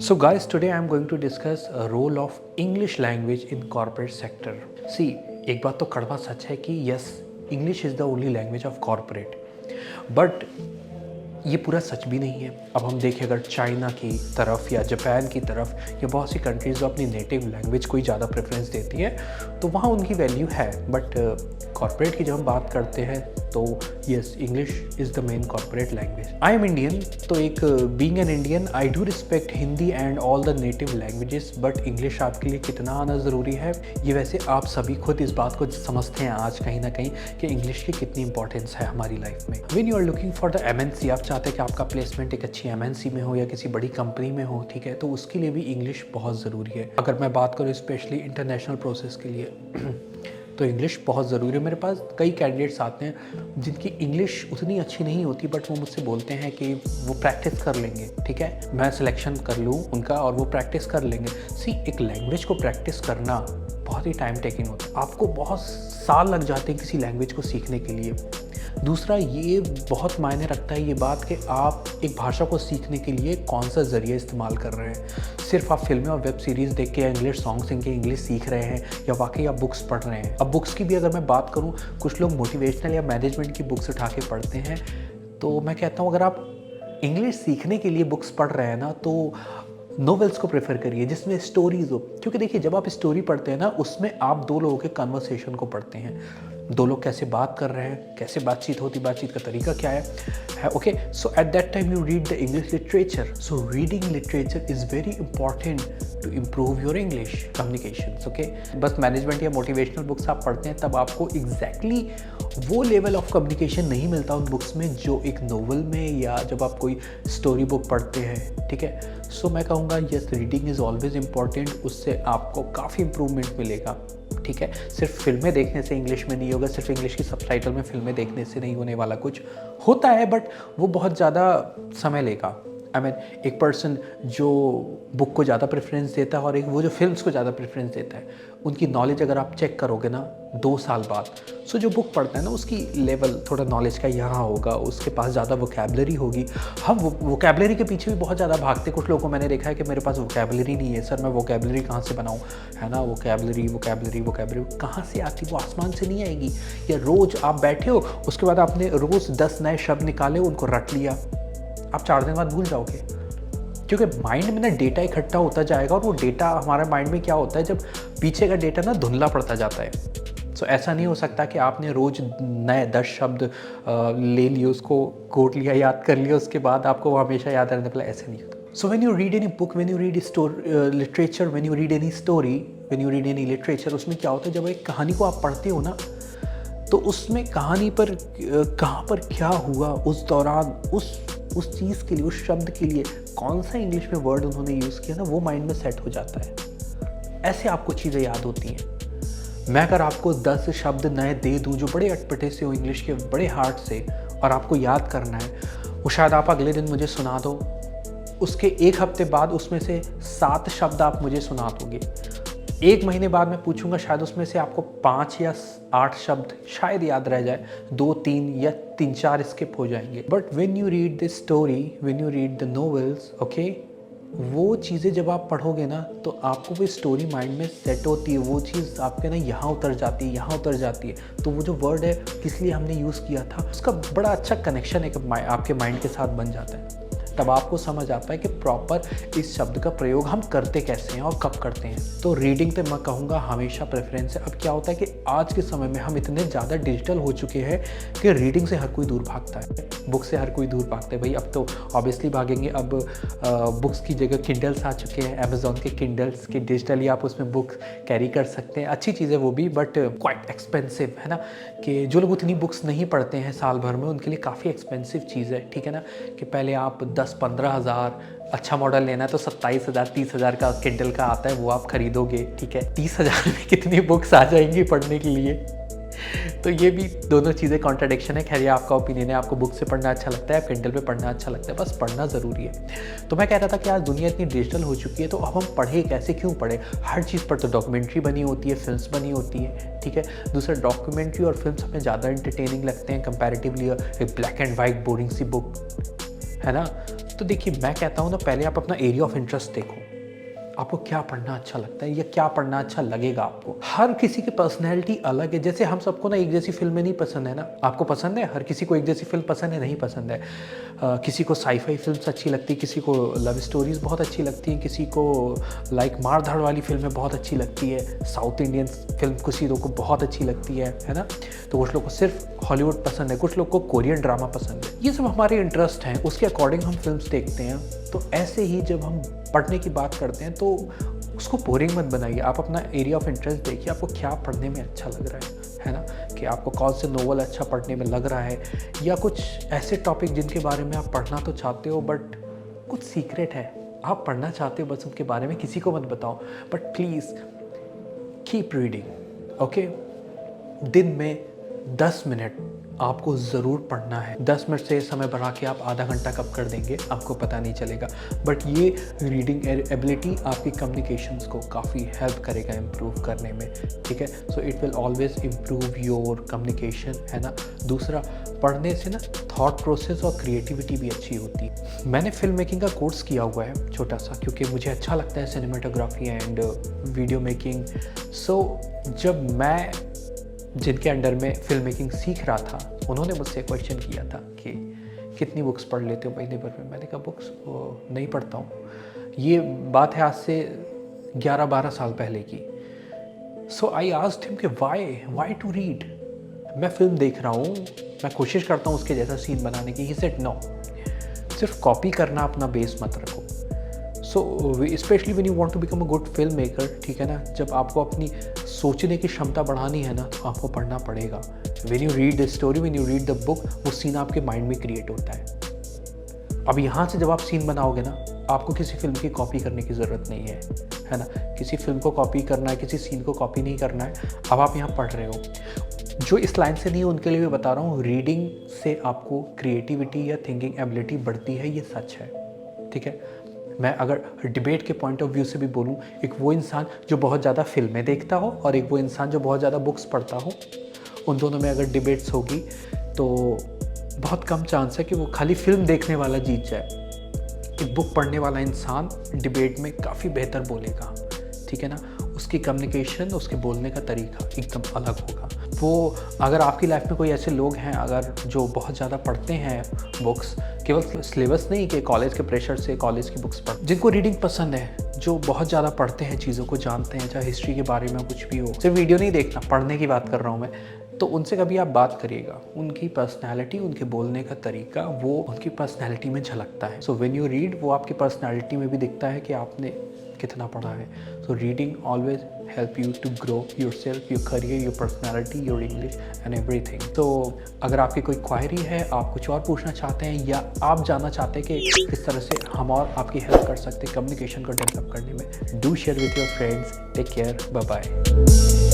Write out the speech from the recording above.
So guys, today I am going to discuss a role of English language in corporate sector. See, एक बात तो कड़वा सच है कि yes, English is the only language of corporate. But ये पूरा सच भी नहीं है। अब हम देखें अगर चाइना की तरफ या जापान की तरफ या बहुत सी कंट्रीज़ जो अपनी नेटिव लैंग्वेज को ही ज़्यादा प्रेफरेंस देती है तो वहाँ उनकी वैल्यू है। बट कॉर्पोरेट की जब हम बात करते हैं तो yes, English is the main corporate language. I am Indian, तो एक being an Indian I do respect Hindi and all the native languages, but English आपके लिए कितना आना ज़रूरी है ये वैसे आप सभी खुद इस बात को समझते हैं आज कहीं ना कहीं कि इंग्लिश की कितनी इंपॉर्टेंस है हमारी लाइफ में। When you are looking for the MNC, आप चाहते हैं कि आपका प्लेसमेंट एक अच्छी एमएनसी में हो या किसी बड़ी कंपनी में हो, ठीक है, तो उसके लिए भी इंग्लिश बहुत ज़रूरी है। अगर मैं बात करूँ स्पेशली इंटरनेशनल प्रोसेस के लिए तो इंग्लिश बहुत ज़रूरी है। मेरे पास कई कैंडिडेट्स आते हैं जिनकी इंग्लिश उतनी अच्छी नहीं होती बट वो मुझसे बोलते हैं कि वो प्रैक्टिस कर लेंगे, ठीक है, मैं सिलेक्शन कर लूँ उनका और वो प्रैक्टिस कर लेंगे। सी, एक लैंग्वेज को प्रैक्टिस करना बहुत ही टाइम टेकिंग होता है, आपको बहुत साल लग जाते हैं किसी लैंग्वेज को सीखने के लिए। दूसरा, ये बहुत मायने रखता है ये बात कि आप एक भाषा को सीखने के लिए कौन सा ज़रिया इस्तेमाल कर रहे हैं। सिर्फ आप फिल्में और वेब सीरीज़ देख के या इंग्लिश सॉन्ग सुन के इंग्लिश सीख रहे हैं या वाकई आप बुक्स पढ़ रहे हैं। अब बुक्स की भी अगर मैं बात करूँ, कुछ लोग मोटिवेशनल या मैनेजमेंट की बुक्स उठा के पढ़ते हैं, तो मैं कहता हूँ अगर आप इंग्लिश सीखने के लिए बुक्स पढ़ रहे हैं ना तो नोवेल्स को प्रेफर करिए जिसमें स्टोरीज हो। क्योंकि देखिए, जब आप स्टोरी पढ़ते हैं ना उसमें आप दो लोगों के कन्वर्सेशन को पढ़ते हैं, दो लोग कैसे बात कर रहे हैं, कैसे बातचीत होती, बातचीत का तरीका क्या है okay. So at that time you read the English literature. So reading literature is very important to improve your English communications, okay. बस मैनेजमेंट या मोटिवेशनल बुक्स आप पढ़ते हैं तब आपको एग्जैक्टली वो लेवल ऑफ कम्युनिकेशन नहीं मिलता उन बुक्स में जो एक नोवेल में या जब आप कोई स्टोरी बुक पढ़ते हैं, ठीक है। सो मैं कहूँगा yes, reading is always important, उससे आपको काफ़ी इम्प्रूवमेंट मिलेगा, ठीक है। सिर्फ फिल्में देखने से इंग्लिश में नहीं होगा, सिर्फ इंग्लिश की सबटाइटल में फिल्में देखने से नहीं होने वाला, कुछ होता है बट वो बहुत ज़्यादा समय लेगा। आई मीन, एक पर्सन जो बुक को ज़्यादा प्रेफरेंस देता है और एक वो जो फिल्म्स को ज़्यादा प्रेफरेंस देता है, उनकी नॉलेज अगर आप चेक करोगे ना 2 साल बाद, सो जो बुक पढ़ता है ना उसकी लेवल थोड़ा नॉलेज का यहाँ होगा, उसके पास ज़्यादा वोकैबुलरी होगी। हम वोकैबुलरी के पीछे भी बहुत ज़्यादा भागते। कुछ लोगों को मैंने देखा है कि मेरे पास वोकैबुलरी नहीं है सर, मैं वोकैबुलरी कहाँ से बनाऊँ, है ना। वोकैबुलरी कहाँ से आती, वो आसमान से नहीं आएगी। या रोज़ आप बैठे हो, उसके बाद आपने रोज़ 10 नए शब्द निकाले, उनको रट लिया, आप 4 दिन बाद भूल जाओगे। क्योंकि माइंड में ना डेटा इकट्ठा होता जाएगा और वो डेटा हमारे माइंड में क्या होता है, जब पीछे का डेटा ना धुंधला पड़ता जाता है। सो ऐसा नहीं हो सकता कि आपने रोज़ नए 10 शब्द ले लिए, उसको कोट लिया, याद कर लिया, उसके बाद आपको वो हमेशा याद रहने वाला, ऐसे नहीं होता। So when you read any book, when you read literature, when you read any story, when you read any literature, उसमें क्या होता है, जब एक कहानी को आप पढ़ते हो ना तो उसमें कहानी पर कहाँ पर क्या हुआ उस दौरान, उस चीज़ के लिए, उस शब्द के लिए कौन सा इंग्लिश में वर्ड उन्होंने यूज़ किया ना, वो माइंड में सेट हो जाता है। ऐसे आपको चीज़ें याद होती हैं। मैं अगर आपको 10 शब्द नए दे दूँ जो बड़े अटपटे से हो इंग्लिश के, बड़े हार्ड से, और आपको याद करना है, वो शायद आप अगले दिन मुझे सुना दो, उसके 1 हफ्ते बाद उसमें से 7 शब्द आप मुझे सुना दोगे। 1 महीने बाद मैं पूछूंगा, शायद उसमें से आपको 5 या 8 शब्द शायद याद रह जाए, 2-3 या 3-4 स्किप हो जाएंगे। But when you read the story, when you read the novels, okay, वो चीज़ें जब आप पढ़ोगे ना तो आपको वो स्टोरी माइंड में सेट होती है, वो चीज़ आपके ना यहाँ उतर जाती है, यहाँ उतर जाती है। तो वो जो वर्ड है किस लिए हमने यूज़ किया था, उसका बड़ा अच्छा कनेक्शन एक आपके माइंड के साथ बन जाता है। तब आपको समझ आता है कि प्रॉपर इस शब्द का प्रयोग हम करते कैसे हैं और कब करते हैं। तो रीडिंग तो मैं कहूँगा हमेशा प्रेफरेंस है। अब क्या होता है कि आज के समय में हम इतने ज़्यादा डिजिटल हो चुके हैं कि रीडिंग से हर कोई दूर भागता है, बुक से हर कोई दूर भागता है। भाई अब तो ऑब्वियसली भागेंगे, अब बुक्स की जगह किंडल्स आ चुके हैं, अमेजोन के किंडल्स के, डिजिटली आप उसमें बुक कैरी कर सकते हैं। अच्छी चीज़ है वो भी, बट क्वाइट एक्सपेंसिव है ना, कि जो लोग उतनी बुक्स नहीं पढ़ते हैं साल भर में, उनके लिए काफ़ी एक्सपेंसिव चीज़ है, ठीक है ना। कि पहले आप 10-15 हज़ार, अच्छा मॉडल लेना है तो 27,000 30,000 का किंडल का आता है, वो आप खरीदोगे, ठीक है। 30,000 में कितनी बुक्स आ जाएंगी पढ़ने के लिए। तो ये भी दोनों चीज़ें कॉन्ट्राडिक्शन है। खैर ये आपका ओपिनियन है, आपको बुक से पढ़ना अच्छा लगता है, किंडल पे पढ़ना अच्छा लगता है, बस पढ़ना ज़रूरी है। तो मैं कह रहा था कि आज दुनिया इतनी डिजिटल हो चुकी है तो अब हम पढ़े कैसे, क्यों पढ़े। हर चीज़ पर तो डॉक्यूमेंट्री बनी होती है, फिल्म्स बनी होती है, ठीक है। दूसरा, डॉक्यूमेंट्री और फिल्म्स हमें ज़्यादा इंटरटेनिंग लगते हैं कंपैरेटिवली एक ब्लैक एंड वाइट बोरिंग सी बुक, है ना। तो देखिए, मैं कहता हूँ ना, पहले आप अपना एरिया ऑफ इंटरेस्ट देखो, आपको क्या पढ़ना अच्छा लगता है या क्या पढ़ना अच्छा लगेगा आपको। हर किसी की पर्सनैलिटी अलग है। जैसे हम सबको ना एक जैसी फिल्में नहीं पसंद है ना, आपको पसंद है, हर किसी को एक जैसी फिल्म पसंद है, नहीं पसंद है। किसी को साईफाई फिल्म्स अच्छी लगती है, किसी को लव स्टोरीज़ बहुत अच्छी लगती हैं, किसी को लाइक मार धाड़ वाली फिल्में बहुत अच्छी लगती है, साउथ इंडियन फिल्म किसी लोग को बहुत अच्छी लगती है ना। तो कुछ लोग को सिर्फ हॉलीवुड पसंद है, कुछ लोग को कोरियन ड्रामा पसंद है। ये सब हमारे इंटरेस्ट हैं, उसके अकॉर्डिंग हम फिल्म्स देखते हैं। तो ऐसे ही जब हम पढ़ने की बात करते हैं तो उसको बोरिंग मत बनाइए। आप अपना एरिया ऑफ इंटरेस्ट देखिए, आपको क्या पढ़ने में अच्छा लग रहा है ना, कि आपको कौन से नोवेल अच्छा पढ़ने में लग रहा है, या कुछ ऐसे टॉपिक जिनके बारे में आप पढ़ना तो चाहते हो बट कुछ सीक्रेट है, आप पढ़ना चाहते हो बस उनके बारे में किसी को मत बताओ, but please keep reading. Okay, दिन में 10 मिनट आपको ज़रूर पढ़ना है। 10 मिनट से समय बढ़ा के आप आधा घंटा कब कर देंगे आपको पता नहीं चलेगा, बट ये रीडिंग एबिलिटी आपकी कम्युनिकेशंस को काफ़ी हेल्प करेगा इम्प्रूव करने में, ठीक है। So it will always improve your communication, है ना। दूसरा, पढ़ने से ना थॉट प्रोसेस और क्रिएटिविटी भी अच्छी होती है। मैंने फिल्म मेकिंग का कोर्स किया हुआ है छोटा सा, क्योंकि मुझे अच्छा लगता है सिनेमाटोग्राफी एंड वीडियो मेकिंग। सो जब मैं जिनके अंडर में फिल्म मेकिंग सीख रहा था, उन्होंने मुझसे क्वेश्चन किया था कि कितनी बुक्स पढ़ लेते हो महीने भर में। मैंने कहा बुक्स नहीं पढ़ता हूँ। ये बात है आज से 11-12 साल पहले की। सो आई आस्क्ड हिम कि वाई टू रीड। मैं फिल्म देख रहा हूँ, मैं कोशिश करता हूँ उसके जैसा सीन बनाने की। ही सेड नो, सिर्फ कॉपी करना अपना बेस मत रखो। So specially when you want to become a good film maker, ठीक है ना, जब आपको अपनी सोचने की क्षमता बढ़ानी है ना, तो आपको पढ़ना पड़ेगा। When you read the story, when you read the book, वो सीन आपके माइंड में क्रिएट होता है। अब यहाँ से जब आप सीन बनाओगे ना, आपको किसी फिल्म की कॉपी करने की ज़रूरत नहीं है ना। किसी फिल्म को कॉपी करना है, किसी सीन को कॉपी नहीं करना है। अब आप यहाँ पढ़ रहे हो, जो इस लाइन से नहीं है उनके लिए भी बता रहा हूँ, रीडिंग से आपको क्रिएटिविटी या थिंकिंग एबिलिटी बढ़ती है, ये सच है, ठीक है। मैं अगर डिबेट के पॉइंट ऑफ व्यू से भी बोलूँ, एक वो इंसान जो बहुत ज़्यादा फिल्में देखता हो और एक वो इंसान जो बहुत ज़्यादा बुक्स पढ़ता हो, उन दोनों में अगर डिबेट्स होगी तो बहुत कम चांस है कि वो खाली फिल्म देखने वाला जीत जाए। एक बुक पढ़ने वाला इंसान डिबेट में काफ़ी बेहतर बोलेगा, ठीक है ना। उसकी कम्युनिकेशन, उसके बोलने का तरीका एकदम अलग होगा। वो अगर आपकी लाइफ में कोई ऐसे लोग हैं अगर जो बहुत ज़्यादा पढ़ते हैं बुक्स, केवल सिलेबस नहीं कि कॉलेज के प्रेशर से कॉलेज की बुक्स पढ़, जिनको रीडिंग पसंद है, जो बहुत ज़्यादा पढ़ते हैं, चीज़ों को जानते हैं, चाहे हिस्ट्री के बारे में कुछ भी हो, सिर्फ वीडियो नहीं देखना, पढ़ने की बात कर रहा हूँ मैं, तो उनसे कभी आप बात करिएगा। उनकी पर्सनैलिटी, उनके बोलने का तरीका, वो उनकी पर्सनैलिटी में झलकता है। सो व्हेन यू रीड, वो आपकी पर्सनैलिटी में भी दिखता है कि आपने कितना पढ़ा है। So reading always help you to grow yourself, your career, your personality, your English and everything. तो अगर आपकी कोई क्वायरी है, आप कुछ और पूछना चाहते हैं या आप जानना चाहते हैं कि किस तरह से हम और आपकी हेल्प कर सकते हैं कम्युनिकेशन को डेवलप करने में, do share with your friends. Take care, bye bye.